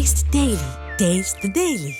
Taste the Daily. Taste the Daily.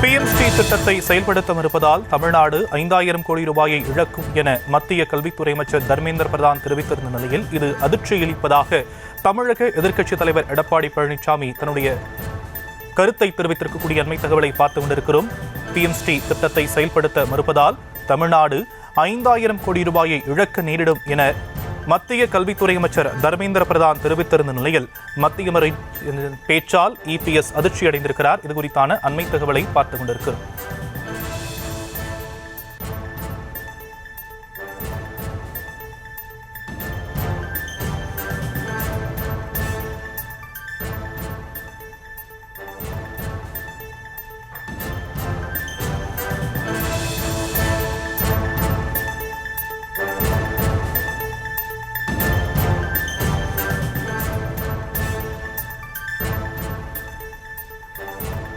PMST திட்டத்தை செயல்படுத்த மறுப்பதால் தமிழ்நாடு 5000 கோடி ரூபாயை இழக்கும் என மத்திய கல்வித்துறை அமைச்சர் தர்மேந்திர பிரதான் தெரிவித்திருந்த நிலையில் இது அதிர்ச்சியளிப்பதாக தமிழக எதிர்க்கட்சித் தலைவர் எடப்பாடி பழனிசாமி தன்னுடைய கருத்தை தெரிவித்திருக்கக்கூடிய அண்மை தகவலை பார்த்து கொண்டிருக்கிறோம். PMST திட்டத்தை செயல்படுத்த மறுப்பதால் தமிழ்நாடு 5000 கோடி ரூபாயை இழக்க நேரிடும் என மத்திய கல்வித்துறை அமைச்சர் தர்மேந்திர பிரதான் தெரிவித்திருந்த நிலையில் மத்திய பேச்சால் EPS அதிர்ச்சி அடைந்திருக்கிறார். இது குறித்தான அண்மை தகவலை பார்த்துக் கொண்டிருக்கிறோம்.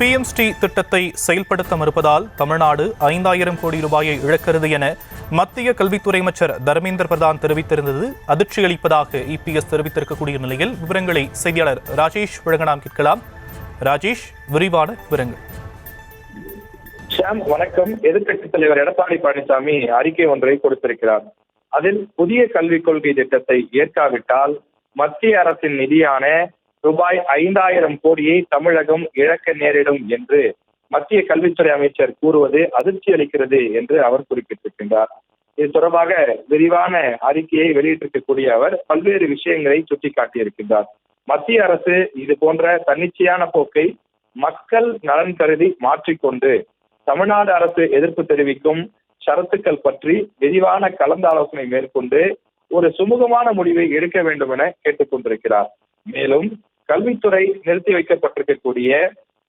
PMST திட்டத்தை செயல்படுத்த மறுப்பதால் தமிழ்நாடு 5000 கோடி ரூபாயை இழக்கிறது என மத்திய கல்வித்துறை அமைச்சர் தர்மேந்திர பிரதான் தெரிவித்திருந்தது அதிர்ச்சியளிப்பதாக EPS தெரிவித்திருக்கக்கூடிய நிலையில் விவரங்களை செய்தியாளர் ராஜேஷ் வழங்க நாம் கேட்கலாம். ராஜேஷ், விரிவான விவரங்கள். வணக்கம். எதிர்க்கட்சித் தலைவர் எடப்பாடி பழனிசாமி அறிக்கை ஒன்றை கொடுத்திருக்கிறார். அதில் புதிய கல்விக் கொள்கை திட்டத்தை ஏற்காவிட்டால் மத்திய அரசின் நிதியான ரூபாய் 5000 கோடியை தமிழகம் இழக்க நேரிடும் என்று மத்திய கல்வித்துறை அமைச்சர் கூறுவது அதிர்ச்சி அளிக்கிறது என்று அவர் குறிப்பிட்டிருக்கின்றார். இது தொடர்பாக விரிவான அறிக்கையை வெளியிட்டிருக்கக்கூடிய அவர் பல்வேறு விஷயங்களை சுட்டிக்காட்டியிருக்கின்றார். மத்திய அரசு இது போன்ற தன்னிச்சையான போக்கை மக்கள் நலன் கருதி மாற்றிக்கொண்டு தமிழ்நாடு அரசு எதிர்ப்பு தெரிவிக்கும் ஷரத்துக்கள் பற்றி விரிவான கலந்தாலோசனை மேற்கொண்டு ஒரு சுமூகமான முடிவை எடுக்க வேண்டும் என கேட்டுக்கொண்டிருக்கிறார். மேலும் கல்வித்துறை நிறுத்தி வைக்கப்பட்டிருக்கக்கூடிய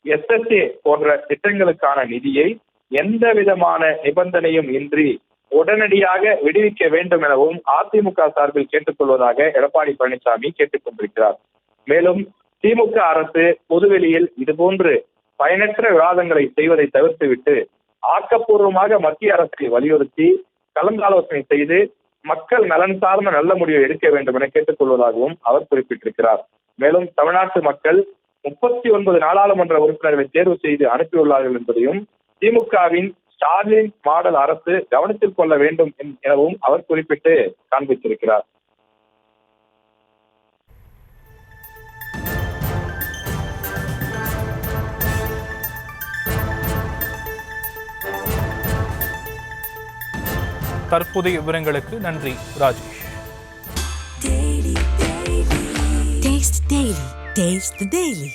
SSA போன்ற திட்டங்களுக்கான நிதியை எந்த விதமான நிபந்தனையும் இன்றி உடனடியாக விடுவிக்க வேண்டும் எனவும் அதிமுக சார்பில் கேட்டுக்கொள்வதாக எடப்பாடி பழனிசாமி கேட்டுக்கொண்டிருக்கிறார். மேலும் திமுக அரசு பொதுவெளியில் இதுபோன்று பயனற்ற விவாதங்களை செய்வதை தவிர்த்துவிட்டு ஆக்கப்பூர்வமாக மத்திய அரசை வலியுறுத்தி கலந்தாலோசனை செய்து மக்கள் நலன் சார்ந்த நல்ல முடிவை எடுக்க வேண்டும் என கேட்டுக்கொள்வதாகவும் அவர் குறிப்பிட்டிருக்கிறார். மேலும் தமிழ்நாட்டு மக்கள் 39 நாடாளுமன்ற உறுப்பினர்களை தேர்வு செய்து அனுப்பியுள்ளார்கள் என்பதையும் திமுகவின் ஸ்டாலின் மாடல் அரசு கவனத்தில் கொள்ள வேண்டும் எனவும் அவர் குறிப்பிட்டு காண்பித்திருக்கிறார். தற்போதைய விவரங்களுக்கு நன்றி Rajesh. Taste the Daily. Taste the Daily.